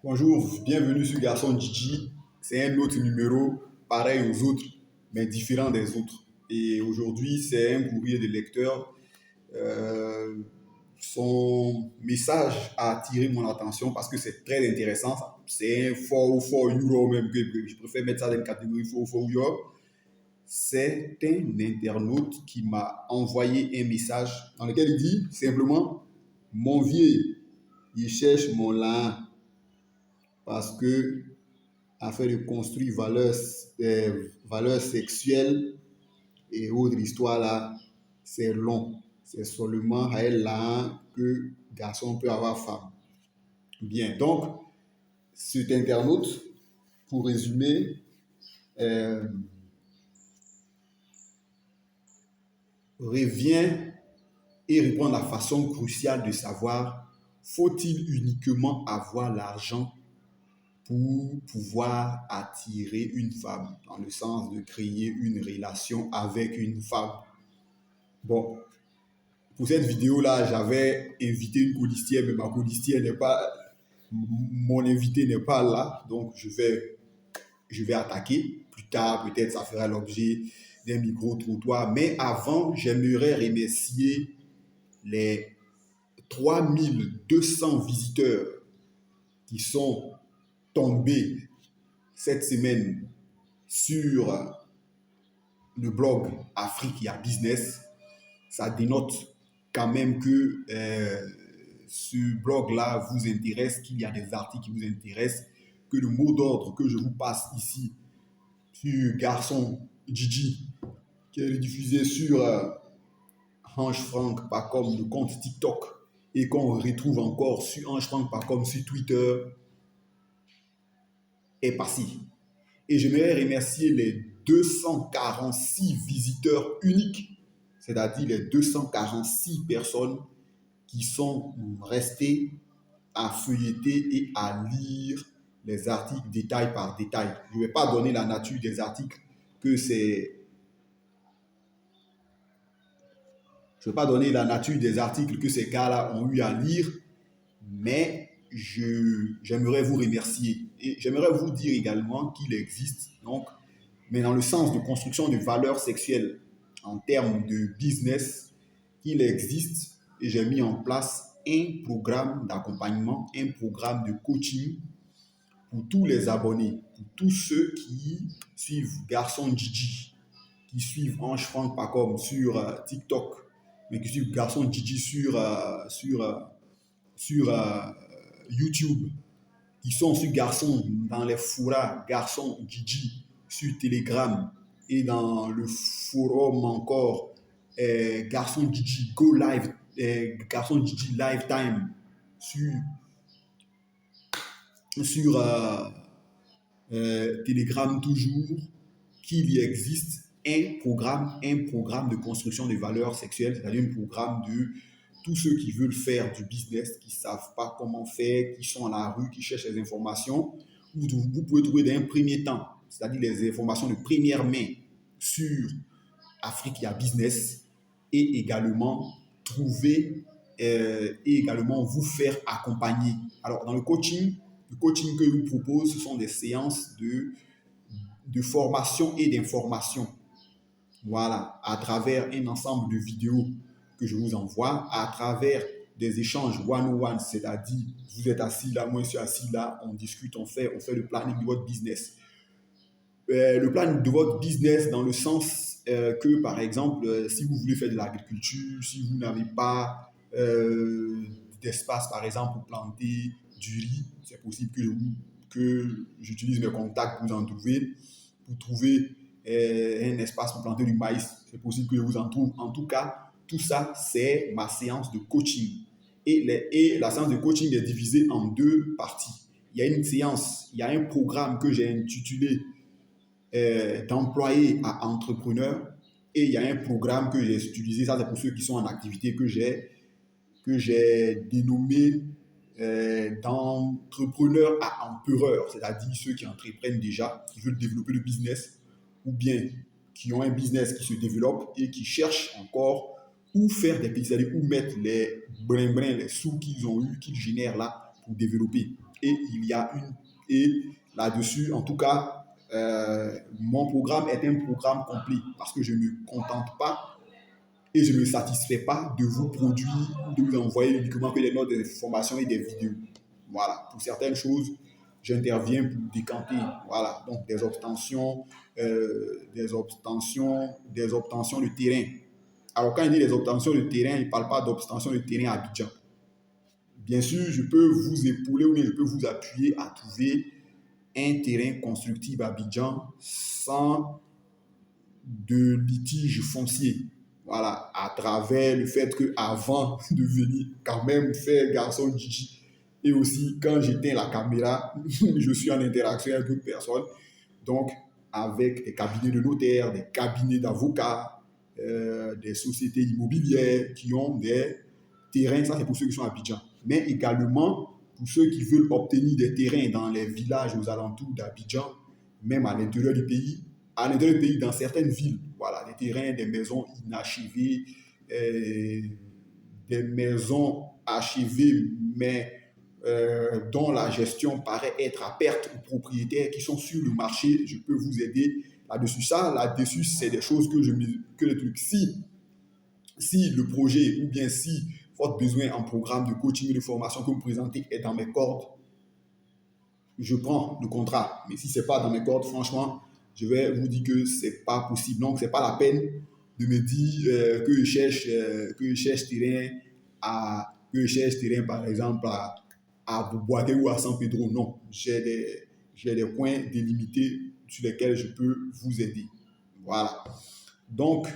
Bonjour, bienvenue sur Garçon Gigi. C'est un autre numéro, pareil aux autres, mais différent des autres. Et aujourd'hui, c'est un courrier de lecteur. Euh, Son message a attiré mon attention parce que c'est très intéressant. C'est un fort euro même, que je préfère mettre ça dans une catégorie fort euro. C'est un internaute qui m'a envoyé un message dans lequel il dit simplement: Mon vieux, il cherche mon lin parce que afin de construire valeurs sexuelles et autres histoires là, c'est long. C'est seulement à elle là que garçon peut avoir femme. Bien, donc, cet internaute, pour résumer, euh, revient et répond à la façon cruciale de savoir: faut-il uniquement avoir l'argent pour pouvoir attirer une femme, dans le sens de créer une relation avec une femme? Bon, pour cette vidéo-là, j'avais invité une colistière, mais ma colistière n'est pas, mon invité n'est pas là, donc je vais attaquer. Plus tard, peut-être ça fera l'objet d'un micro-trottoir. Mais avant, j'aimerais remercier les 3200 visiteurs qui sont tombés cette semaine sur le blog Africa Business. Ça dénote quand même que ce blog-là vous intéresse, qu'il y a des articles qui vous intéressent, que le mot d'ordre que je vous passe ici sur Garçon Gigi, qui est diffusé sur Ange Frank, pas comme le compte TikTok, et qu'on retrouve encore sur Ange Frank, pas comme sur Twitter, est passé. Et j'aimerais remercier les 246 visiteurs uniques, c'est-à-dire les 246 personnes qui sont restés à feuilleter et à lire les articles détail par détail. Je ne vais pas donner la nature des articles que c'est. Je ne vais pas donner la nature des articles que ces gars-là ont eu à lire, mais j'aimerais vous remercier. Et j'aimerais vous dire également qu'il existe, donc, mais dans le sens de construction de valeurs sexuelles en termes de business, qu'il existe, et j'ai mis en place un programme d'accompagnement, un programme de coaching pour tous les abonnés, pour tous ceux qui suivent Garçon Gigi, qui suivent Ange Frank Pacom sur TikTok, mais qui suivent Garçon Gigi sur YouTube, qui sont sur Garçon dans les forums Garçon Gigi sur Telegram et dans le forum encore Garçon Gigi Go Live, Garçon Gigi Lifetime sur Telegram toujours, qu'il y existe un programme de construction des valeurs sexuelles, c'est-à-dire un programme de tous ceux qui veulent faire du business, qui ne savent pas comment faire, qui sont à la rue, qui cherchent les informations. Vous pouvez trouver d'un premier temps, c'est-à-dire les informations de première main sur Africa Business, et également trouver et également vous faire accompagner. Alors, dans le coaching que je vous propose, ce sont des séances de formation et d'information. Voilà, à travers un ensemble de vidéos que je vous envoie, à travers des échanges one-on-one, c'est-à-dire vous êtes assis là, moi je suis assis là, on discute, on fait le planning de votre business. Le plan de votre business dans le sens que, par exemple, si vous voulez faire de l'agriculture, si vous n'avez pas d'espace, par exemple, pour planter du riz, c'est possible que j'utilise mes contacts pour vous en trouver. Pour trouver un espace pour planter du maïs, c'est possible que je vous en trouve. En tout cas, tout ça, c'est ma séance de coaching. Et la séance de coaching est divisée en deux parties. Il y a une séance, il y a un programme que j'ai intitulé d'employé à entrepreneur, et il y a un programme que j'ai utilisé, ça c'est pour ceux qui sont en activité, que j'ai dénommé d'entrepreneur à empereur, c'est-à-dire ceux qui entreprennent déjà, qui veulent développer le business, ou bien qui ont un business qui se développe et qui cherchent encore où faire des petits, c'est-à-dire où mettre les brin-brin, les sous qu'ils ont eu, qu'ils génèrent là pour développer. et il y a et là-dessus, en tout cas, mon programme est un programme complet parce que je ne me contente pas et je ne me satisfais pas de vous produire, de vous envoyer uniquement que des notes d'information et des vidéos. Voilà, pour certaines choses, j'interviens pour décanter. Voilà, donc des obtentions de terrain. Alors, quand il dit des obtentions de terrain, il ne parle pas d'obtention de terrain à Abidjan. Bien sûr, je peux vous épauler ou bien je peux vous appuyer à trouver un terrain constructible à Abidjan sans de litige foncier. Voilà, à travers le fait qu'avant de venir quand même faire garçon Gigi, et aussi quand j'éteins la caméra, je suis en interaction avec d'autres personnes. Donc, avec des cabinets de notaires, des cabinets d'avocats, des sociétés immobilières qui ont des terrains, ça c'est pour ceux qui sont à Abidjan. Mais également pour ceux qui veulent obtenir des terrains dans les villages aux alentours d'Abidjan, même à l'intérieur du pays, dans certaines villes, voilà, des terrains, des maisons inachevées, des maisons achevées, mais dont la gestion paraît être à perte aux propriétaires qui sont sur le marché, je peux vous aider là-dessus. Ça, là-dessus, c'est des choses que les trucs. Si le projet ou bien si votre besoin en programme de coaching et de formation que vous présentez est dans mes cordes, je prends le contrat. Mais si ce n'est pas dans mes cordes, franchement, je vais vous dire que ce n'est pas possible. Donc, ce n'est pas la peine de me dire que je cherche terrain, par exemple, à Boaké ou à San Pedro. Non, j'ai des points délimités sur lesquels je peux vous aider. Voilà. Donc,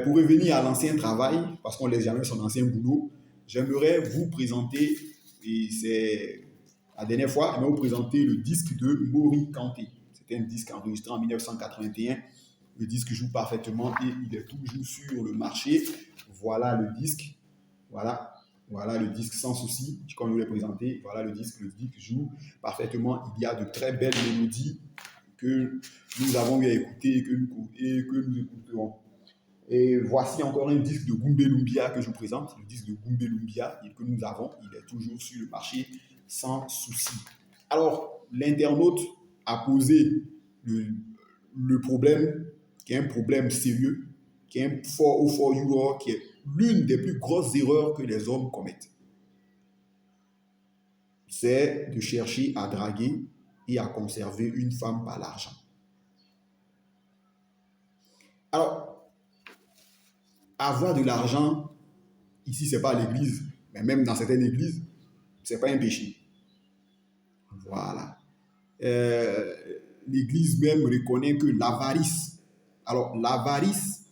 pour revenir à l'ancien travail, parce qu'on ne laisse jamais son ancien boulot, j'aimerais vous présenter, et c'est la dernière fois, j'aimerais vous présenter le disque de Mori Kanté. C'était un disque enregistré en 1981. Le disque joue parfaitement et il est toujours sur le marché. Voilà le disque. Voilà le disque sans souci, comme je vous l'ai présenté. Voilà le disque joue parfaitement. Il y a de très belles mélodies que nous avons eu à écouter et que nous écouterons. Et voici encore un disque de Gumbe Lumbia que je vous présente. Le disque de Gumbe Lumbia que nous avons, il est toujours sur le marché sans souci. Alors, l'internaute a posé le problème, qui est un problème sérieux, qui est un for you, qui est l'une des plus grosses erreurs que les hommes commettent. C'est de chercher à draguer et à conserver une femme par l'argent. Alors, avoir de l'argent, ici, ce n'est pas à l'église, mais même dans certaines églises, ce n'est pas un péché. Voilà. L'église même reconnaît que l'avarice. Alors, l'avarice,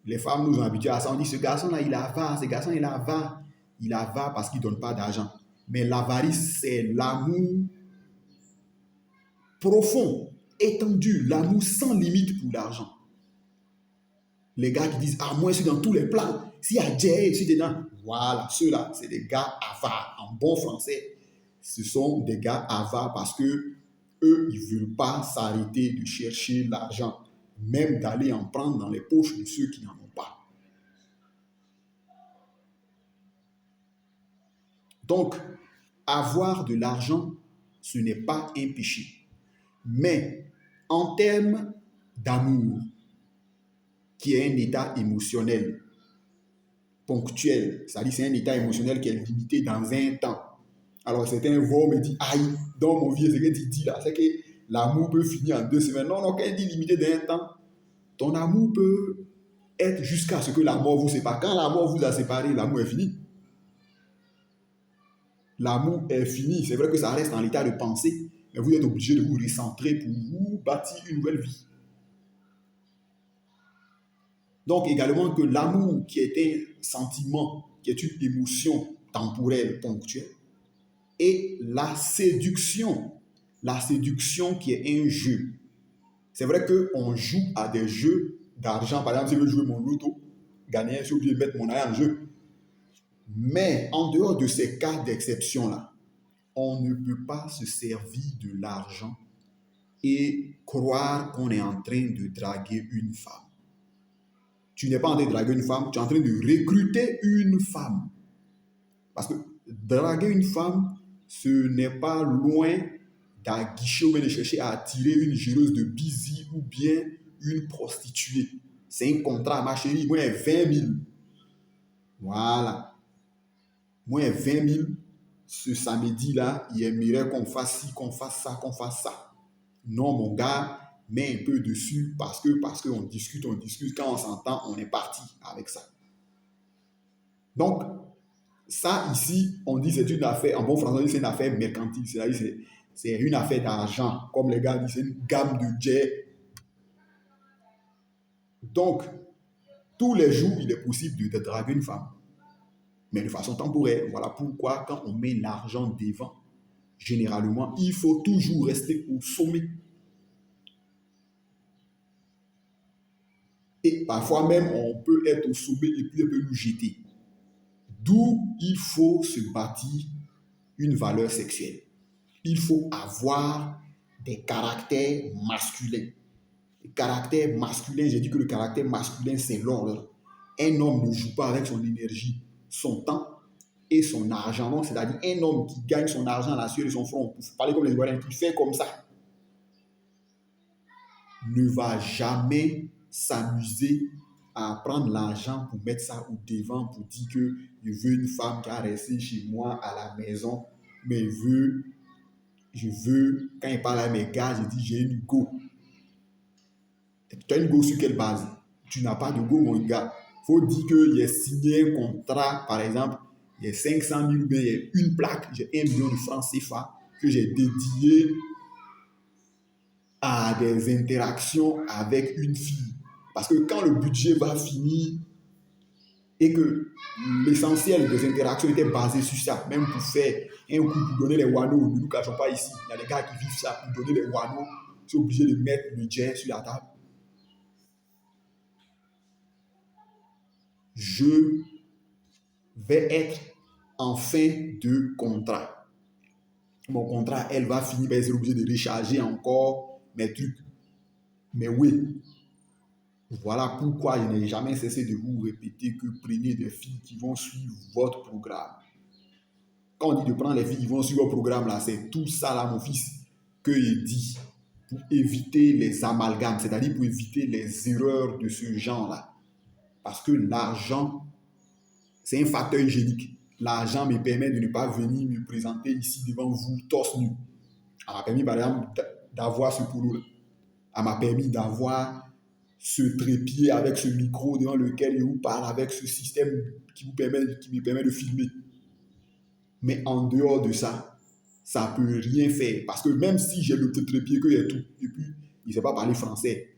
les femmes nous ont habitués à ça. On dit, ce garçon-là, il est avare, ce garçon, il est avare. Il est avare parce qu'il ne donne pas d'argent. Mais l'avarice, c'est l'amour profond, étendu, l'amour sans limite pour l'argent. Les gars qui disent, ah, moi, je suis dans tous les plans. S'il y a Jay, je suis dedans. Voilà, ceux-là, c'est des gars avares. En bon français, ce sont des gars avares parce que eux, ils ne veulent pas s'arrêter de chercher l'argent, même d'aller en prendre dans les poches de ceux qui n'en ont pas. Donc, avoir de l'argent, ce n'est pas un péché. Mais en termes d'amour, qui est un état émotionnel ponctuel, c'est-à-dire c'est un état émotionnel qui est limité dans un temps. Alors certains vont me dire, aïe, dans mon vieux, ce que tu dis là, c'est que l'amour peut finir en 2 semaines. Non, quand il dit limité dans un temps, ton amour peut être jusqu'à ce que la mort vous sépare. Quand la mort vous a séparé, l'amour est fini. L'amour est fini. C'est vrai que ça reste en l'état de pensée, mais vous êtes obligé de vous recentrer pour vous bâtir une nouvelle vie. Donc également que l'amour qui est un sentiment, qui est une émotion temporelle, ponctuelle, et la séduction qui est un jeu. C'est vrai qu'on joue à des jeux d'argent. Par exemple, si je veux jouer mon loto, gagner, je suis obligé de mettre mon argent en jeu. Mais en dehors de ces cas d'exception-là, on ne peut pas se servir de l'argent et croire qu'on est en train de draguer une femme. Tu n'es pas en train de draguer une femme, tu es en train de recruter une femme. Parce que draguer une femme, ce n'est pas loin d'aguicher ou bien de chercher à attirer une géreuse de busy ou bien une prostituée. C'est un contrat, ma chérie. Moi, 20 000. Voilà. Moi, 20 000. Ce samedi-là, il aimerait qu'on fasse ci, qu'on fasse ça, qu'on fasse ça. Non, mon gars, mets un peu dessus parce qu'on discute, on discute. Quand on s'entend, on est parti avec ça. Donc, ça ici, on dit c'est une affaire, en bon français, c'est une affaire mercantile. C'est-à-dire c'est une affaire d'argent. Comme les gars disent, c'est une gamme de jet. Donc, tous les jours, il est possible de draguer une femme, mais de façon temporaire. Voilà pourquoi, quand on met l'argent devant, généralement, il faut toujours rester au sommet. Et parfois même, on peut être au sommet et puis elle peut nous jeter. D'où il faut se bâtir une valeur sexuelle. Il faut avoir des caractères masculins. Le caractère masculin, j'ai dit que le caractère masculin, c'est l'ordre. Un homme ne joue pas avec son énergie, son temps et son argent. Donc, c'est-à-dire un homme qui gagne son argent à la sueur de son front, pour parler comme les Ivoiriens, qui fait comme ça, ne va jamais s'amuser à prendre l'argent pour mettre ça au devant, pour dire que je veux une femme qui a resté chez moi à la maison, mais je veux, quand il parle à mes gars, je dis j'ai une go. Tu as une go sur quelle base? Tu n'as pas de go, mon gars. Il faut dire que j'ai signé un contrat, par exemple, il y a 500 000 ou bien il y a une plaque, j'ai 1 million de francs CFA que j'ai dédié à des interactions avec une fille. Parce que quand le budget va finir et que l'essentiel des interactions était basé sur ça, même pour faire un coup pour donner les wanos, ne nous cachons pas ici, il y a des gars qui vivent ça, pour donner les wanos, ils sont obligés de mettre le jet sur la table. Je vais être en fin de contrat. Mon contrat, elle va finir par être obligée de recharger encore mes trucs. Mais oui, voilà pourquoi je n'ai jamais cessé de vous répéter que prenez des filles qui vont suivre votre programme. Quand on dit de prendre les filles qui vont suivre votre programme, là, c'est tout ça, là, mon fils, que je dis pour éviter les amalgames, c'est-à-dire pour éviter les erreurs de ce genre-là. Parce que l'argent, c'est un facteur hygiénique. L'argent me permet de ne pas venir me présenter ici devant vous torse nu. Ça m'a permis, par exemple, d'avoir ce polo-là. Ça m'a permis d'avoir ce trépied avec ce micro devant lequel je vous parle, avec ce système qui me permet de filmer. Mais en dehors de ça, ça ne peut rien faire. Parce que même si j'ai le petit trépied que j'ai tout, et puis il ne sait pas parler français,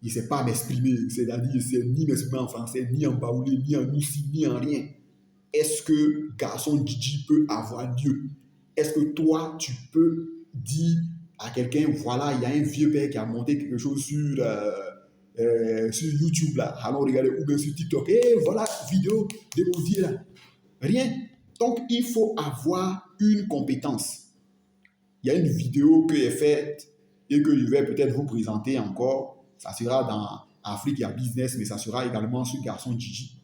il ne sait pas m'exprimer, c'est-à-dire il ne sait ni m'exprimer en français, ni en baoulé, ni en moussi, ni en rien. Est-ce que garçon Gigi peut avoir lieu? Est-ce que toi, tu peux dire à quelqu'un, voilà, il y a un vieux père qui a monté quelque chose sur YouTube, là, allons regarder, ou bien sur TikTok, et voilà, vidéo de maudit là. Rien. Donc, il faut avoir une compétence. Il y a une vidéo que j'ai faite et que je vais peut-être vous présenter encore. Ça sera dans Afrique, il y a business, mais ça sera également sur Garçon Gigi,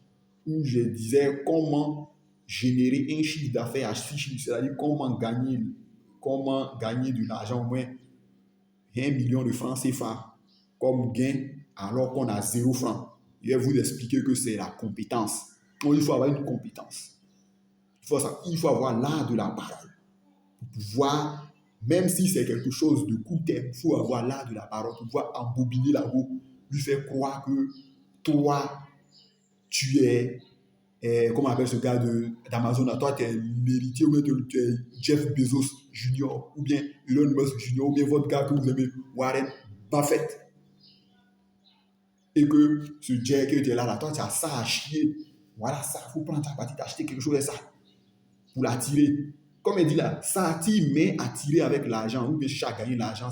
où je disais comment générer un chiffre d'affaires à 6 chiffres, c'est-à-dire comment gagner de l'argent, au moins 1 million de francs CFA comme gain alors qu'on a 0 francs. Je vais vous expliquer que c'est la compétence. Donc, il faut avoir une compétence. Il faut avoir l'art de la parole. Pour pouvoir, même si c'est quelque chose de court terme, il faut avoir l'art de la parole pour pouvoir embobiner la go, lui faire croire que toi, tu es, comment on appelle ce gars d'Amazon, toi, tu es l'héritier, ou bien tu es Jeff Bezos Junior, ou bien Elon Musk Junior, ou bien votre gars que vous aimez, Warren Buffett. Et que ce Jack que tu es là, toi, tu as ça à chier. Voilà ça, il faut prendre ta partie, t'acheter quelque chose de ça pour l'attirer. Comme il dit là, ça attire, mais attirer avec l'argent, ou bien chercher à gagner l'argent,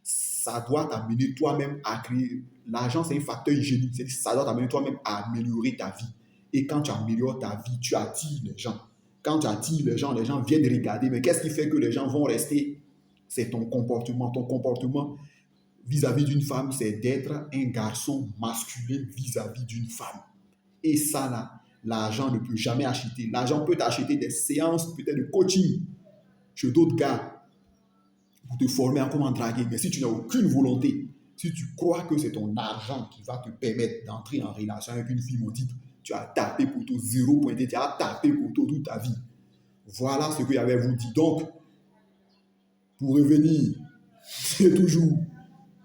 ça doit t'amener toi-même à créer. L'argent, c'est un facteur hygiénique, ça doit t'amener toi-même à améliorer ta vie. Et quand tu améliores ta vie, tu attires les gens. Quand tu attires les gens viennent regarder. Mais qu'est-ce qui fait que les gens vont rester? C'est ton comportement. Ton comportement vis-à-vis d'une femme, c'est d'être un garçon masculin vis-à-vis d'une femme. Et ça, là, l'argent ne peut jamais acheter. L'argent peut acheter des séances peut-être de coaching. chez d'autres gars pour te former en comment draguer. Mais si tu n'as aucune volonté, si tu crois que c'est ton argent qui va te permettre d'entrer en relation avec une fille, mon type, tu as tapé poteau, zéro pointé, tu as tapé poteau toute ta vie. Voilà ce que j'avais vous dit. Donc, pour revenir, c'est toujours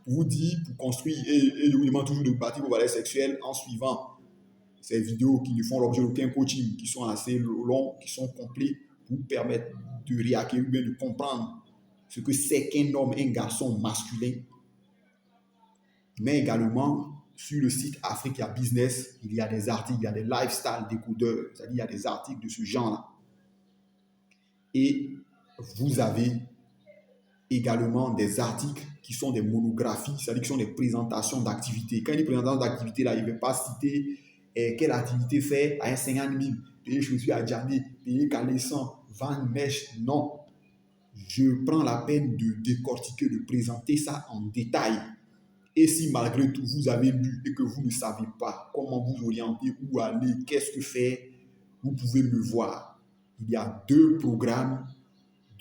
pour vous dire, pour construire, et je vous demande toujours de bâtir vos valeurs sexuelles en suivant ces vidéos qui ne font l'objet d'aucun coaching, qui sont assez longs, qui sont complets, pour vous permettre de réacquérir ou bien de comprendre ce que c'est qu'un homme, un garçon masculin. Mais également, sur le site Africa Business, il y a des articles, il y a des lifestyle décodeurs, c'est-à-dire il y a des articles de ce genre-là. Et vous avez également des articles qui sont des monographies, c'est-à-dire qui sont des présentations d'activités. Quand il dit présentation d'activités, là, il ne veut pas citer quelle activité fait à 50 000, payer chaussures à Djamé, payer caleçon, vendre mèche. Non. Je prends la peine de décortiquer, de présenter ça en détail. Et si malgré tout vous avez lu et que vous ne savez pas comment vous orienter, où aller, qu'est-ce que faire, vous pouvez me voir. Il y a 2 programmes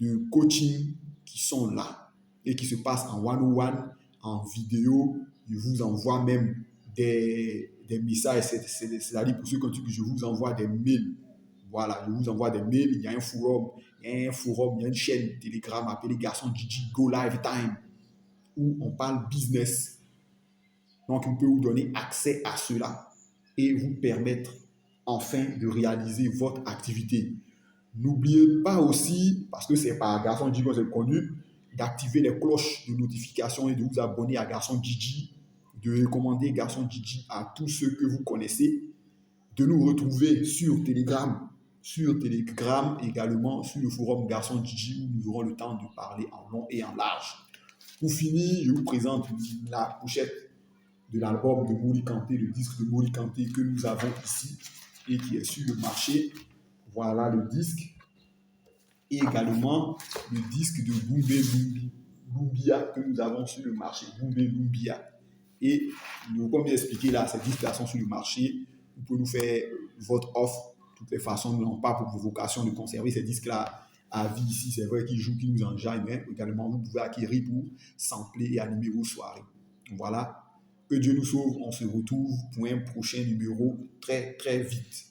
de coaching qui sont là et qui se passent en one-on-one, en vidéo. Je vous envoie même des messages, c'est-à-dire pour ceux qui je vous envoie des mails. Voilà, je vous envoie des mails. Il y a un forum, il y a une chaîne Telegram appelée Garçon Gigi Go Live Time où on parle business. Donc, on peut vous donner accès à cela et vous permettre enfin de réaliser votre activité. N'oubliez pas aussi, parce que c'est par Garçon Gigi que c'est connu, d'activer les cloches de notification et de vous abonner à Garçon Gigi, de recommander Garçon Gigi à tous ceux que vous connaissez, de nous retrouver sur Telegram également sur le forum Garçon Gigi où nous aurons le temps de parler en long et en large. Pour finir, je vous présente la pochette de l'album de Mori Kanté, le disque de Mori Kanté que nous avons ici et qui est sur le marché. Voilà le disque. Et également le disque de Boumbé Lumbia que nous avons sur le marché. Boumbé Lumbia. Et comme j'ai expliqué là, ces disques-là sont sur le marché. Vous pouvez nous faire votre offre. De toutes les façons, nous n'avons pas pour vocation de conserver ces disques-là à vie ici. C'est vrai qu'ils jouent, qu'ils nous enjaillent, mais également vous pouvez acquérir pour sampler et animer vos soirées. Voilà. Que Dieu nous sauve. On se retrouve pour un prochain numéro très, très vite.